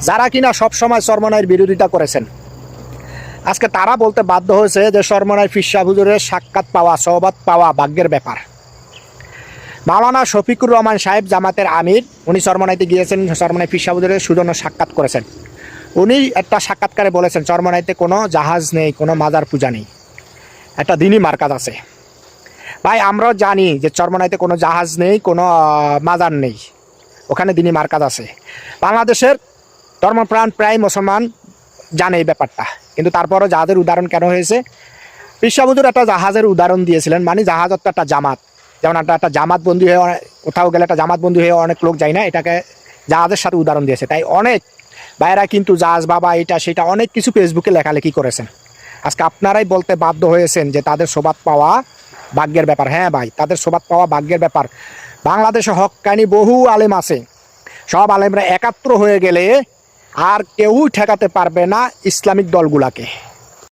যারা কিনা সবসময় চরমনাইয়ের বিরোধিতা করেছেন, আজকে তারা বলতে বাধ্য হয়েছে যে চরমনাই পীর সাহেব হুজুরের সাক্ষাৎ পাওয়া, সহবত পাওয়া ভাগ্যের ব্যাপার। মাওলানা শফিকুর রহমান সাহেব জামাতের আমির, উনি চরমনাইতে গিয়েছেন, চরমনাই পীর সাহেব হুজুরের সুজন্য সাক্ষাৎ করেছেন। উনি একটা সাক্ষাৎকারে বলেছেন চরমনাইতে কোনো জাহাজ নেই, কোনো মাজার পূজা নেই, একটা দিনই মার্কাজ আছে। ভাই আমরাও জানি যে চরমনাইতে কোনো জাহাজ নেই, কোনো মাজার নেই, ওখানে দিনই মার্কাজ আছে। বাংলাদেশের ধর্মপ্রাণ প্রায় মুসলমান জানে এই ব্যাপারটা, কিন্তু তারপরও জাহাজের উদাহরণ কেন হয়েছে? পীর সাহেব হুজুর একটা জাহাজের উদাহরণ দিয়েছিলেন, মানে জাহাজ তো একটা জামাত, যেমন একটা জামাত বন্দী হয়ে কোথাও গেলে একটা জামাত বন্দী হয়ে অনেক লোক যায় না, এটাকে জাহাজের সাথে উদাহরণ দিয়েছে। তাই অনেক ভাইরা কিন্তু জাহাজ বাবা এটা সেটা অনেক কিছু ফেসবুকে লেখালেখি করেছেন। আজকে আপনারাই বলতে বাধ্য হয়েছেন যে তাদের সোবাত পাওয়া ভাগ্যের ব্যাপার। হ্যাঁ ভাই, তাদের সোবাত পাওয়া ভাগ্যের ব্যাপার। বাংলাদেশে হক্কানি বহু আলেম আছে, সব আলেমরা একাত্র হয়ে গেলে আর কেউ ঠেকাতে পারবে না ইসলামিক দলগুলাকে।